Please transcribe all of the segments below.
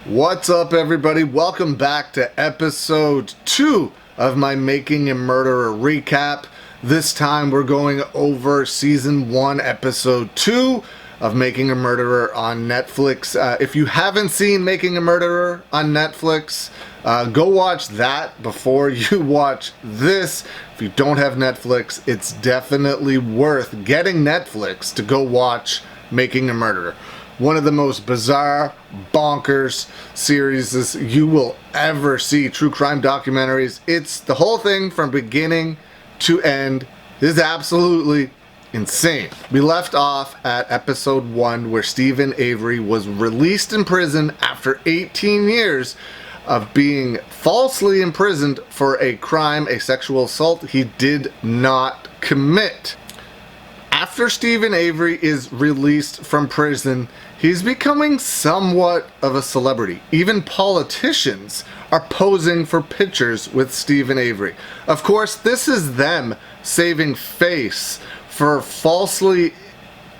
What's up, everybody? Welcome back to episode 2 of my Making a Murderer recap. This time we're going over season 1, episode 2 of Making a Murderer on Netflix. If you haven't seen Making a Murderer on Netflix, go watch that before you watch this. If you don't have Netflix, it's definitely worth getting Netflix to go watch Making a Murderer. One of the most bizarre, bonkers series you will ever see. True crime documentaries. It's the whole thing from beginning to end is absolutely insane. We left off at episode 1 where Stephen Avery was released in prison after 18 years of being falsely imprisoned for a crime, a sexual assault he did not commit. After Stephen Avery is released from prison, he's becoming somewhat of a celebrity. Even politicians are posing for pictures with Stephen Avery. Of course, this is them saving face for falsely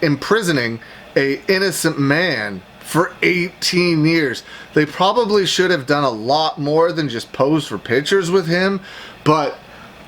imprisoning an innocent man for 18 years. They probably should have done a lot more than just pose for pictures with him, but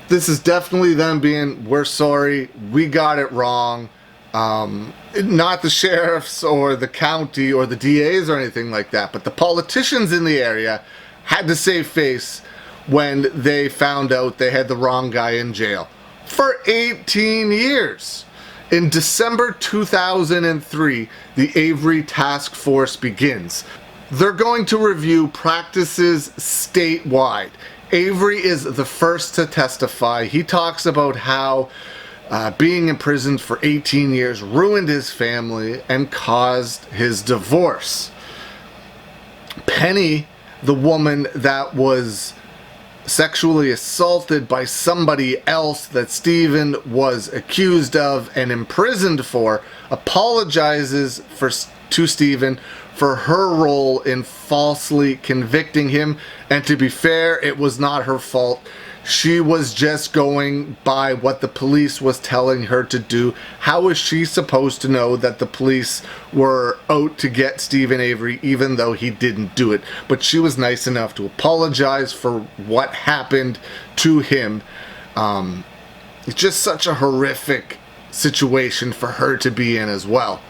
this is definitely them being, we're sorry, we got it wrong. Not the sheriffs or the county or the DAs or anything like that, but the politicians in the area had to save face when they found out they had the wrong guy in jail for 18 years. In December 2003, the Avery Task Force begins. They're going to review practices statewide. Avery is the first to testify. He talks about how being imprisoned for 18 years ruined his family and caused his divorce. Penny, the woman that was sexually assaulted by somebody else that Stephen was accused of and imprisoned for, apologizes to Stephen for her role in falsely convicting him. And to be fair, it was not her fault. She was just going by what the police was telling her to do. How was she supposed to know that the police were out to get Stephen Avery even though he didn't do it? But she was nice enough to apologize for what happened to him. It's just such a horrific situation for her to be in as well.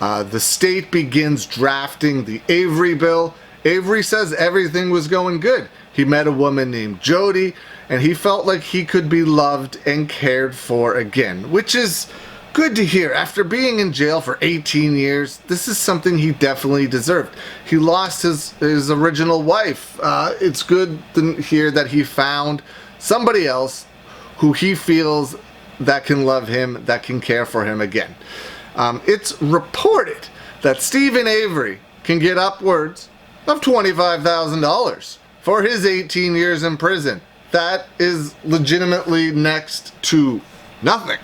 The state begins drafting the Avery bill. Avery says everything was going good. He met a woman named Jody, and he felt like he could be loved and cared for again, which is good to hear. After being in jail for 18 years, this is something he definitely deserved. He lost his original wife. It's good to hear that he found somebody else who he feels that can love him, that can care for him again. It's reported that Stephen Avery can get upwards of $25,000 for his 18 years in prison. That is legitimately next to nothing.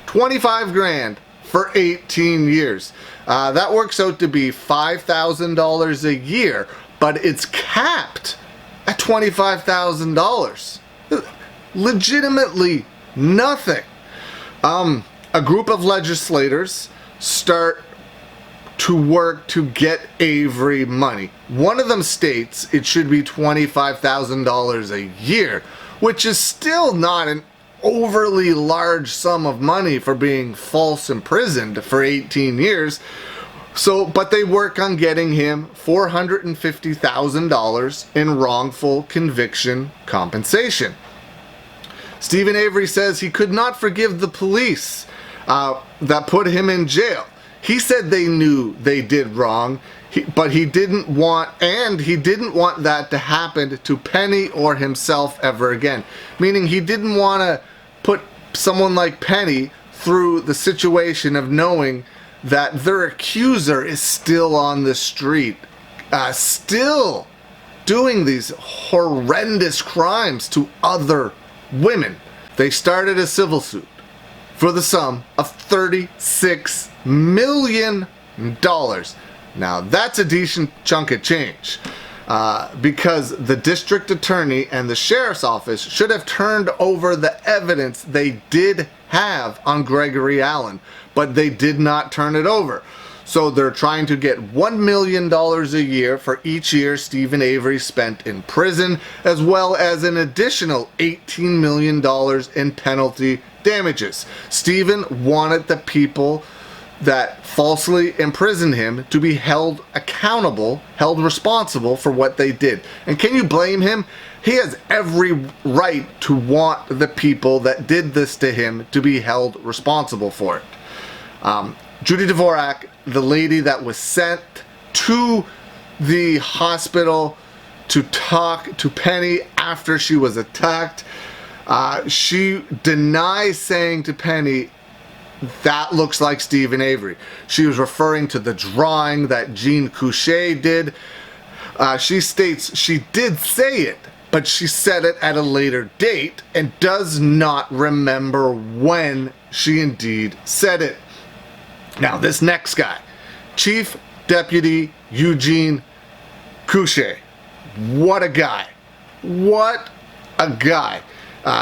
25 grand for 18 years. That works out to be $5,000 a year, but it's capped at $25,000. Legitimately nothing. A group of legislators start to work to get Avery money. One of them states it should be $25,000 a year, which is still not an overly large sum of money for being false imprisoned for 18 years. But they work on getting him $450,000 in wrongful conviction compensation. Stephen Avery says he could not forgive the police that put him in jail. He said they knew they did wrong, but he didn't want that to happen to Penny or himself ever again. Meaning he didn't want to put someone like Penny through the situation of knowing that their accuser is still on the street, still doing these horrendous crimes to other women. They started a civil suit for the sum of $36 million. Now that's a decent chunk of change, because the district attorney and the sheriff's office should have turned over the evidence they did have on Gregory Allen, but they did not turn it over. So they're trying to get $1 million a year for each year Steven Avery spent in prison, as well as an additional $18 million in penalty damages. Steven wanted the people that falsely imprisoned him to be held accountable, held responsible for what they did. And can you blame him? He has every right to want the people that did this to him to be held responsible for it. Judy Dvorak, the lady that was sent to the hospital to talk to Penny after she was attacked, she denies saying to Penny, "That looks like Steven Avery." She was referring to the drawing that Jean Couché did. She states she did say it, but she said it at a later date and does not remember when she indeed said it. Now, this next guy, Chief Deputy Eugene Couché. What a guy. What a guy.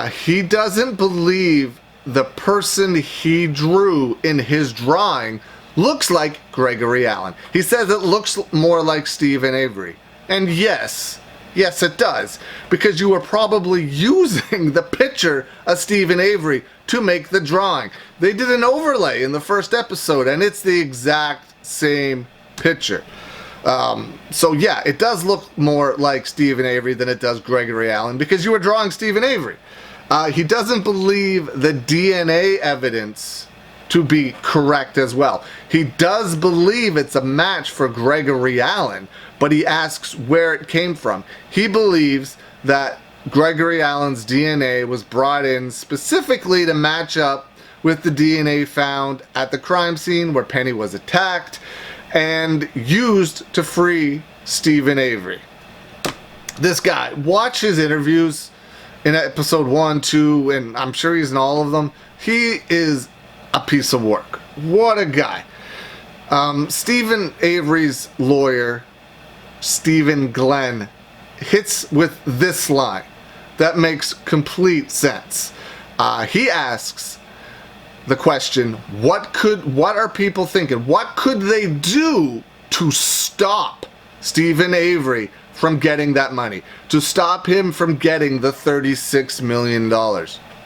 He doesn't believe the person he drew in his drawing looks like Gregory Allen. He says it looks more like Steven Avery. And yes, it does, because you were probably using the picture of Steven Avery to make the drawing. They did an overlay in the first episode, and it's the exact same picture. So yeah, it does look more like Steven Avery than it does Gregory Allen, because you were drawing Steven Avery. He doesn't believe the DNA evidence to be correct as well. He does believe it's a match for Gregory Allen, but he asks where it came from. He believes that Gregory Allen's DNA was brought in specifically to match up with the DNA found at the crime scene where Penny was attacked and used to free Steven Avery. This guy, watch his interviews in episode 1, 2, and I'm sure he's in all of them. He is a piece of work. What a guy. Steven Avery's lawyer, Stephen Glenn, hits with this line that makes complete sense. He asks the question, what are people thinking? What could they do to stop Steven Avery from getting that money? To stop him from getting the $36 million?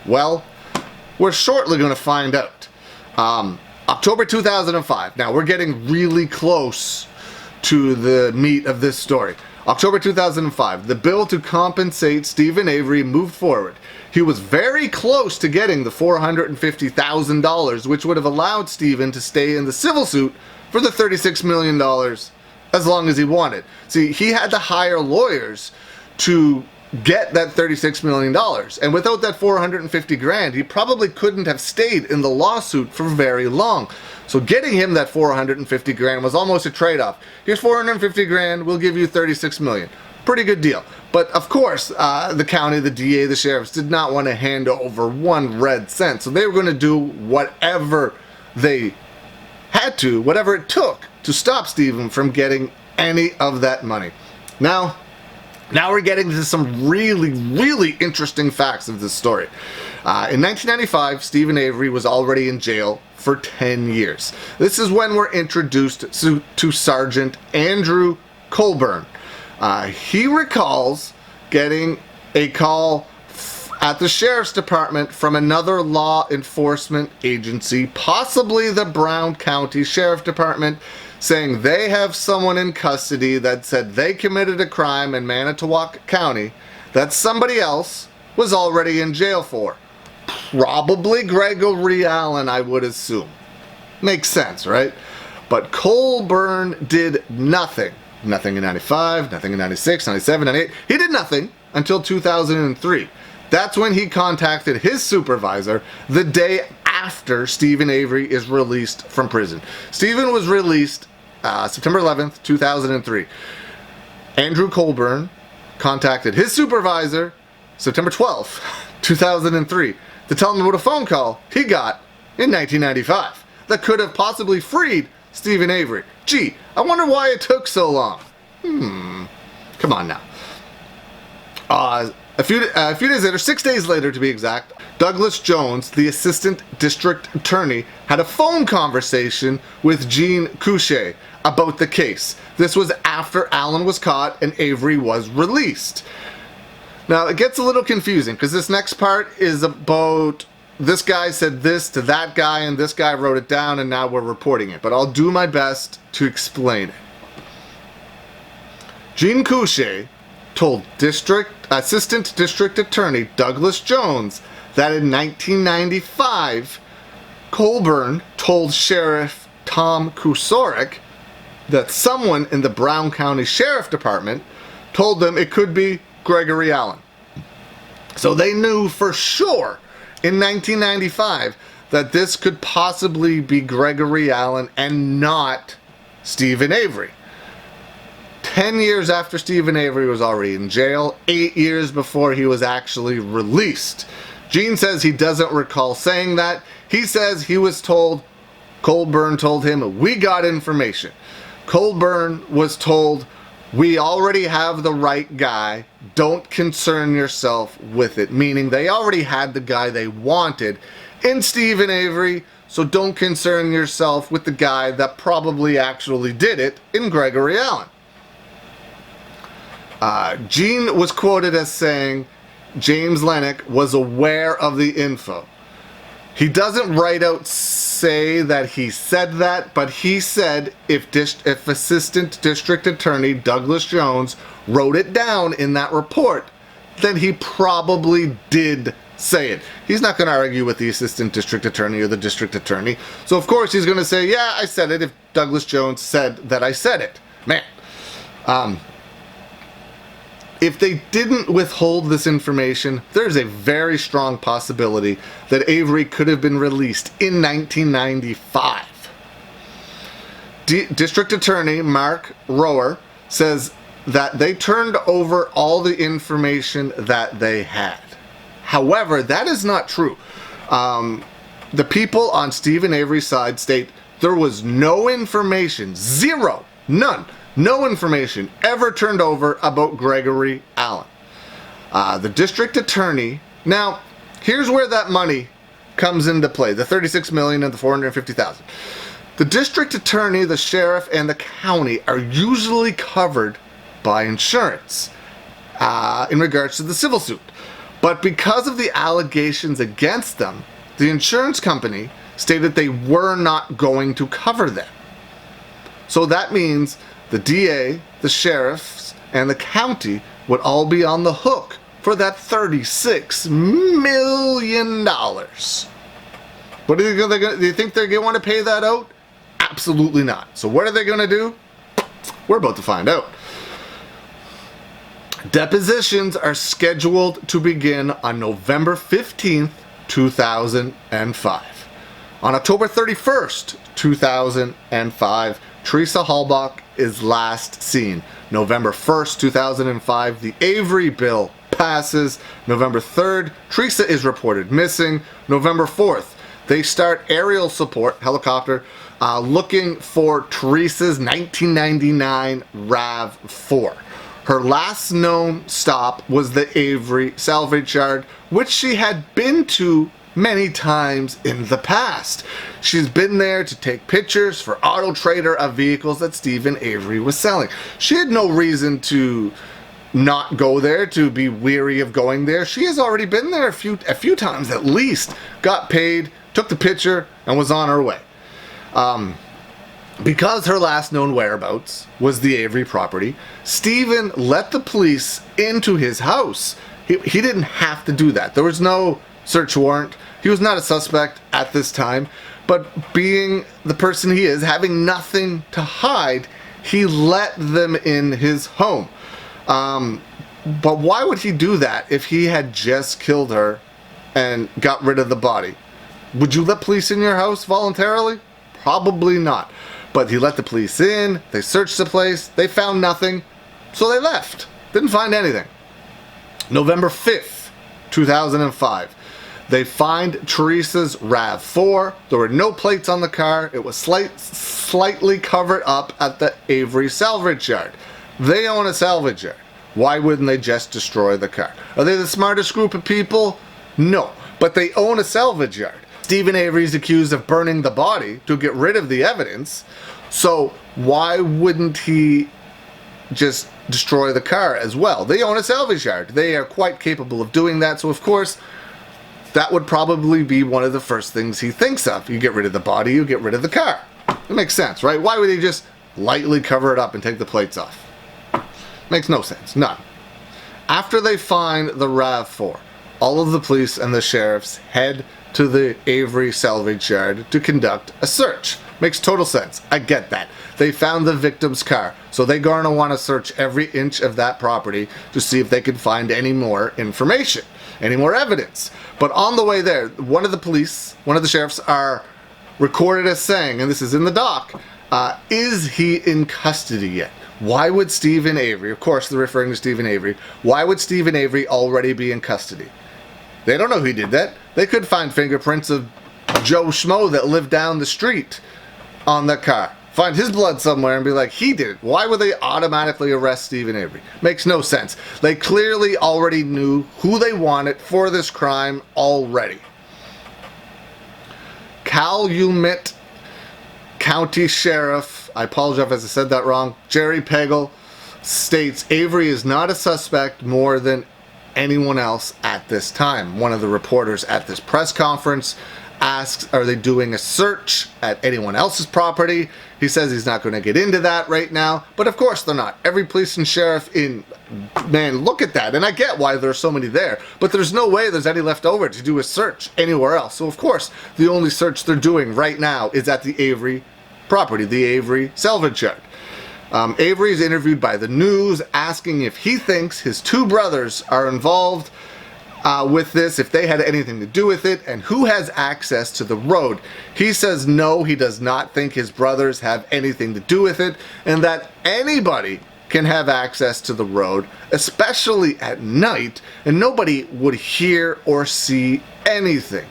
Well, we're shortly going to find out. October 2005. Now, we're getting really close to the meat of this story. October 2005, the bill to compensate Steven Avery moved forward. He was very close to getting the $450,000, which would have allowed Steven to stay in the civil suit for the $36 million as long as he wanted. See, he had to hire lawyers to get that $36 million. And without that $450,000, he probably couldn't have stayed in the lawsuit for very long. So getting him that $450,000 was almost a trade-off. Here's $450,000, we'll give you $36 million. Pretty good deal. But of course, the county, the DA, the sheriffs did not want to hand over one red cent. So they were going to do whatever they had to, whatever it took to stop Steven from getting any of that money. Now we're getting to some really, really interesting facts of this story. In 1995, Steven Avery was already in jail for 10 years. This is when we're introduced to Sergeant Andrew Colburn. He recalls getting a call at the sheriff's department from another law enforcement agency, possibly the Brown County Sheriff Department, saying they have someone in custody that said they committed a crime in Manitowoc County that somebody else was already in jail for. Probably Gregory Allen, I would assume. Makes sense, right? But Colburn did nothing. Nothing in 95, nothing in 96, 97, 98. He did nothing until 2003. That's when he contacted his supervisor the day after Steven Avery is released from prison. Steven was released September 11th, 2003. Andrew Colburn contacted his supervisor September 12th, 2003 to tell him about a phone call he got in 1995 that could have possibly freed Steven Avery. Gee, I wonder why it took so long. Come on now. A few days later, 6 days later to be exact, Douglas Jones, the assistant district attorney, had a phone conversation with Jean Couché about the case. This was after Allen was caught and Avery was released. Now, it gets a little confusing because this next part is about this guy said this to that guy and this guy wrote it down and now we're reporting it. But I'll do my best to explain it. Jean Couché told Assistant District Attorney Douglas Jones that in 1995, Colburn told Sheriff Tom Kusorek that someone in the Brown County Sheriff Department told them it could be Gregory Allen. So they knew for sure in 1995 that this could possibly be Gregory Allen and not Stephen Avery. 10 years after Stephen Avery was already in jail, 8 years before he was actually released. Gene says he doesn't recall saying that. He says he was told, Colburn told him, we got information. Colburn was told, we already have the right guy, don't concern yourself with it. Meaning they already had the guy they wanted in Stephen Avery, so don't concern yourself with the guy that probably actually did it in Gregory Allen. Gene was quoted as saying James Lennox was aware of the info. He doesn't right out say that he said that, but he said if Assistant District Attorney Douglas Jones wrote it down in that report, then he probably did say it. He's not going to argue with the Assistant District Attorney or the District Attorney. So of course he's going to say, yeah, I said it if Douglas Jones said that I said it. Man. If they didn't withhold this information, there's a very strong possibility that Avery could have been released in 1995. District Attorney Mark Rower says that they turned over all the information that they had. However, that is not true. The people on Stephen Avery's side state there was no information, zero, none. No information ever turned over about Gregory Allen. The district attorney, now here's where that money comes into play, the $36 million and the $450,000. The district attorney, the sheriff, and the county are usually covered by insurance in regards to the civil suit. But because of the allegations against them, the insurance company stated they were not going to cover them. So that means the DA, the sheriffs, and the county would all be on the hook for that $36 million. But do you think they're going to want to pay that out? Absolutely not. So what are they going to do? We're about to find out. Depositions are scheduled to begin on November 15th, 2005. On October 31st, 2005, Teresa Halbach is last seen. November 1st, 2005, the Avery bill passes. November 3rd, Teresa is reported missing. November 4th, they start aerial support, helicopter, looking for Teresa's 1999 RAV4. Her last known stop was the Avery salvage yard, which she had been to many times in the past. She's been there to take pictures for Auto Trader of vehicles that Stephen Avery was selling. She had no reason to not go there, to be weary of going there. She has already been there a few times at least, got paid, took the picture, and was on her way. Because her last known whereabouts was the Avery property, Stephen let the police into his house. He didn't have to do that. There was no search warrant. He was not a suspect at this time, but being the person he is, having nothing to hide, he let them in his home. But why would he do that if he had just killed her and got rid of the body? Would you let police in your house voluntarily? Probably not. But he let the police in, they searched the place, they found nothing, so they left. Didn't find anything. November 5th, 2005. They find Teresa's RAV4. There were no plates on the car. It was slightly covered up at the Avery salvage yard. They own a salvage yard. Why wouldn't they just destroy the car? Are they the smartest group of people? No. but they own a salvage yard. Stephen Avery's accused of burning the body to get rid of the evidence, so why wouldn't he just destroy the car as well? They own a salvage yard. They are quite capable of doing that, so of course, that would probably be one of the first things he thinks of. You get rid of the body, you get rid of the car. It makes sense, right? Why would he just lightly cover it up and take the plates off? Makes no sense. None. After they find the RAV4, all of the police and the sheriffs head to the Avery salvage yard to conduct a search. Makes total sense. I get that. They found the victim's car, so they're going to want to search every inch of that property to see if they can find any more information, any more evidence. But on the way there, one of the sheriffs are recorded as saying, and this is in the doc, is he in custody yet? Why would Stephen Avery, of course they're referring to Stephen Avery, why would Stephen Avery already be in custody? They don't know who did that. They could find fingerprints of Joe Schmo that lived down the street on the car. Find his blood somewhere and be like, he did it. Why would they automatically arrest Stephen Avery? Makes no sense. They clearly already knew who they wanted for this crime already. Calumet County Sheriff, I apologize if I said that wrong, Jerry Pagel, states Avery is not a suspect more than anyone else at this time. One of the reporters at this press conference asks, are they doing a search at anyone else's property? He says he's not going to get into that right now, but of course they're not. Every police and sheriff man, look at that, and I get why there's so many there, but there's no way there's any left over to do a search anywhere else. So of course, the only search they're doing right now is at the Avery property, the Avery salvage yard. Avery is interviewed by the news asking if he thinks his two brothers are involved with this, if they had anything to do with it, and who has access to the road. He says no, he does not think his brothers have anything to do with it, and that anybody can have access to the road, especially at night, and nobody would hear or see anything.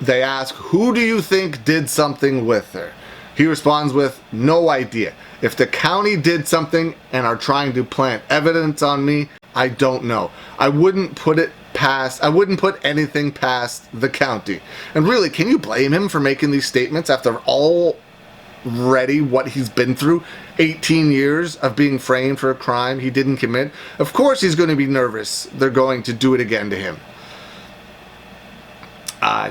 They ask, who do you think did something with her? He responds with, no idea. If the county did something and are trying to plant evidence on me, I don't know. I wouldn't put anything past the county. And really, can you blame him for making these statements after already what he's been through? 18 years of being framed for a crime he didn't commit? Of course he's going to be nervous. They're going to do it again to him.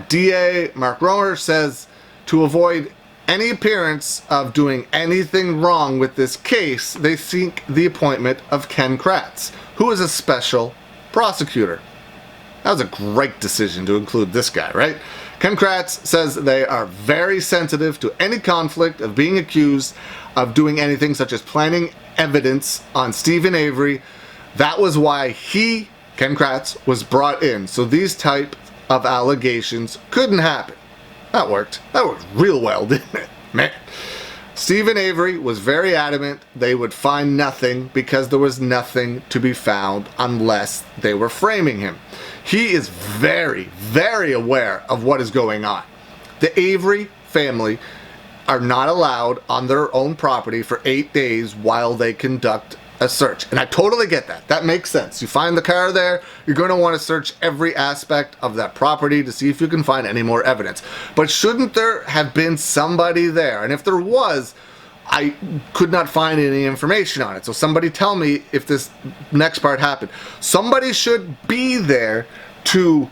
DA Mark Romer says to avoid any appearance of doing anything wrong with this case, they seek the appointment of Ken Kratz, who is a special prosecutor. That was a great decision to include this guy, right? Ken Kratz says they are very sensitive to any conflict of being accused of doing anything such as planting evidence on Stephen Avery. That was why Ken Kratz, was brought in, so these type of allegations couldn't happen. That worked. That worked real well, didn't it? Man. Stephen Avery was very adamant they would find nothing because there was nothing to be found unless they were framing him. He is very, very aware of what is going on. The Avery family are not allowed on their own property for 8 days while they conduct a search. And I totally get that. That makes sense. You find the car there, you're going to want to search every aspect of that property to see if you can find any more evidence. But shouldn't there have been somebody there? And if there was, I could not find any information on it. So somebody tell me if this next part happened. Somebody should be there to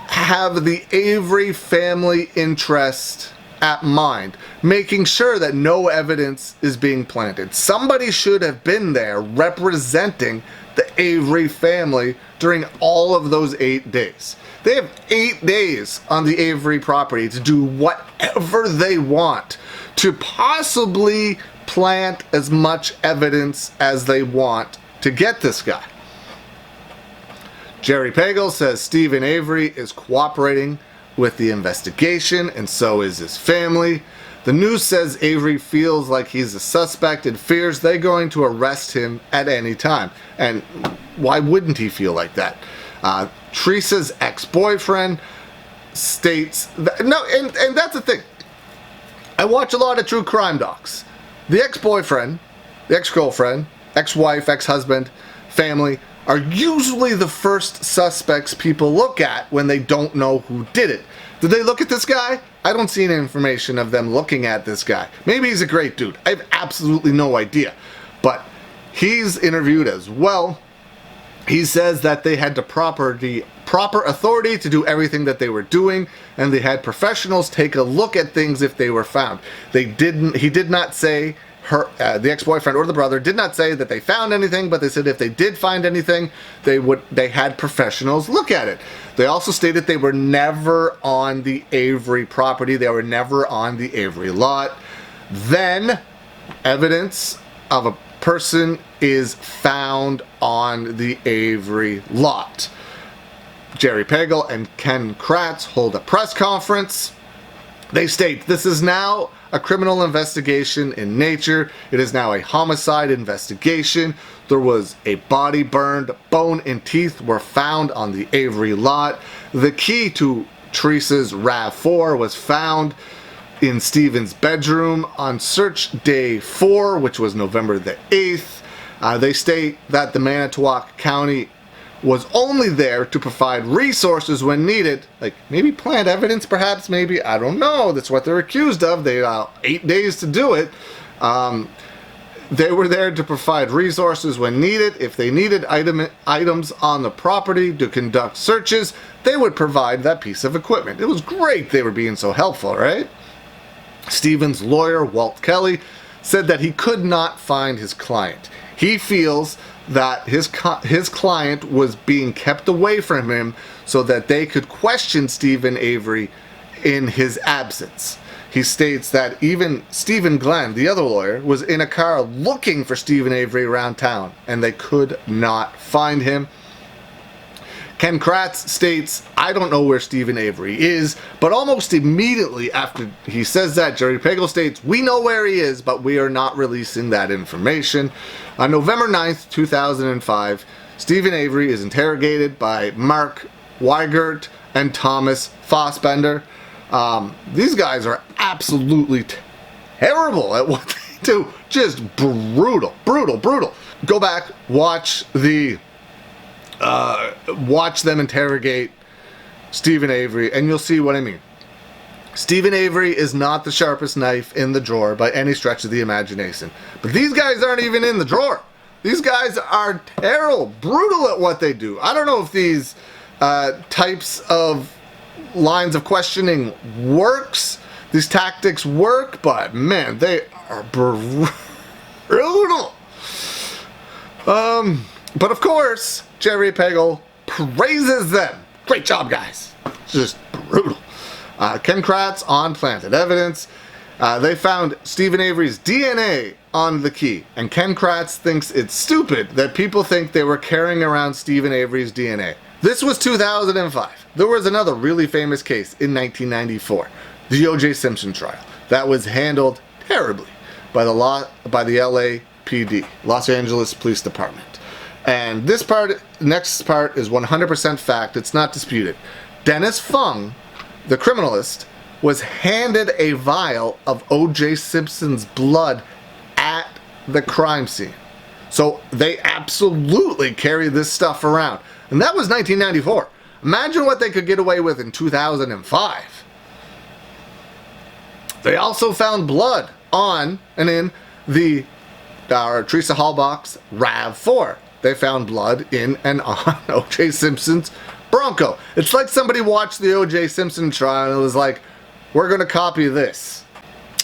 have the Avery family interest at mind, making sure that no evidence is being planted. Somebody should have been there representing the Avery family during all of those 8 days. They have 8 days on the Avery property to do whatever they want, to possibly plant as much evidence as they want to get this guy. Jerry Pagel says Stephen Avery is cooperating with the investigation, and so is his family. The news says Avery feels like he's a suspect and fears they're going to arrest him at any time. And why wouldn't he feel like that? Teresa's ex-boyfriend states that, no, and that's the thing. I watch a lot of true crime docs. The ex-boyfriend, the ex-girlfriend, ex-wife, ex-husband, family are usually the first suspects people look at when they don't know who did it. Did they look at this guy? I don't see any information of them looking at this guy. Maybe he's a great dude. I have absolutely no idea. But he's interviewed as well. He says that they had the proper authority to do everything that they were doing, and they had professionals take a look at things if they were found. He did not say, the ex-boyfriend or the brother did not say that they found anything, but they said if they did find anything, they had professionals look at it. They also stated they were never on the Avery property. They were never on the Avery lot. Then evidence of a person is found on the Avery lot. Jerry Pagel and Ken Kratz hold a press conference. They state, this is now a criminal investigation in nature. It is now a homicide investigation. There was a body burned, bone and teeth were found on the Avery lot. The key to Teresa's RAV4 was found in Stephen's bedroom on search day 4, which was November the 8th. They state that the Manitowoc County was only there to provide resources when needed, like maybe plant evidence perhaps, maybe, I don't know, that's what they're accused of. They had 8 days to do it. They were there to provide resources when needed. If they needed items on the property to conduct searches, they would provide that piece of equipment. It was great they were being so helpful, right? Stephen's lawyer, Walt Kelly, said that he could not find his client. He feels that his client was being kept away from him so that they could question Stephen Avery in his absence. He states that even Stephen Glenn, the other lawyer, was in a car looking for Stephen Avery around town, and they could not find him. Ken Kratz states, I don't know where Stephen Avery is, but almost immediately after he says that, Jerry Pagel states, we know where he is, but we are not releasing that information. On November 9th, 2005, Stephen Avery is interrogated by Mark Weigert and Thomas Fassbender. These guys are absolutely terrible at what they do. Just brutal, brutal, brutal. Go back, watch them interrogate Stephen Avery, and you'll see what I mean. Stephen Avery is not the sharpest knife in the drawer by any stretch of the imagination. But these guys aren't even in the drawer. These guys are terrible, brutal at what they do. I don't know if these types of lines of questioning these tactics work, but man, they are brutal. But of course, Jerry Pagel praises them. Great job, guys. It's just brutal. Ken Kratz on planted evidence. They found Stephen Avery's DNA on the key, and Ken Kratz thinks it's stupid that people think they were carrying around Stephen Avery's DNA. This was 2005. There was another really famous case in 1994, the O.J. Simpson trial, that was handled terribly by the LAPD, Los Angeles Police Department. And this next part is 100% fact. It's not disputed. Dennis Fung, the criminalist, was handed a vial of O.J. Simpson's blood at the crime scene. So they absolutely carry this stuff around. And that was 1994. Imagine what they could get away with in 2005. They also found blood on and in the Teresa Halbach's RAV4. They found blood in and on O.J. Simpson's Bronco. It's like somebody watched the O.J. Simpson trial and was like, we're going to copy this.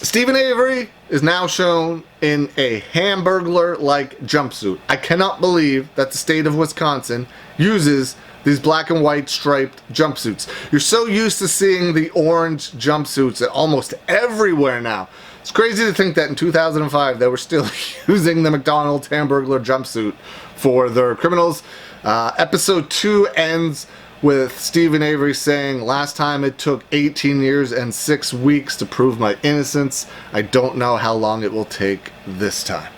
Stephen Avery is now shown in a Hamburglar-like jumpsuit. I cannot believe that the state of Wisconsin uses these black and white striped jumpsuits. You're so used to seeing the orange jumpsuits almost everywhere now. It's crazy to think that in 2005 they were still using the McDonald's Hamburglar jumpsuit for their criminals. Episode 2 ends with Stephen Avery saying, last time it took 18 years and 6 weeks to prove my innocence. I don't know how long it will take this time.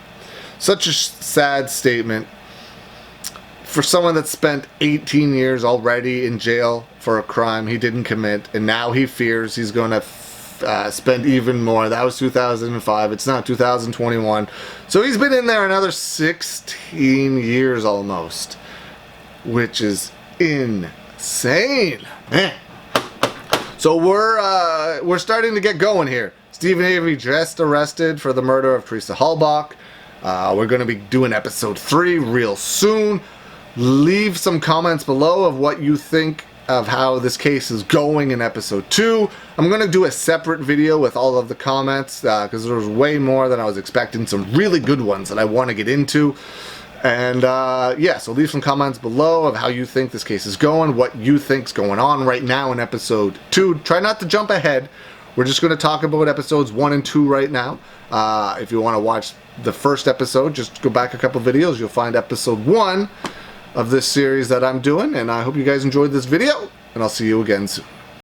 Such a sad statement for someone that spent 18 years already in jail for a crime he didn't commit, and now he fears he's going to spend even more. That was 2005. It's not 2021. So he's been in there another 16 years almost. which is insane. So we're starting to get going here. Stephen Avery just arrested for the murder of Teresa Halbach. We're going to be doing episode 3 real soon. Leave some comments below of what you think of how this case is going in episode 2. I'm going to do a separate video with all of the comments because there was way more than I was expecting. Some really good ones that I want to get into. And yeah, so leave some comments below of how you think this case is going, what you think's going on right now in episode 2. Try not to jump ahead. We're just going to talk about episodes 1 and 2 right now. If you want to watch the first episode, just go back a couple videos. You'll find episode 1 of this series that I'm doing. And I hope you guys enjoyed this video, and I'll see you again soon.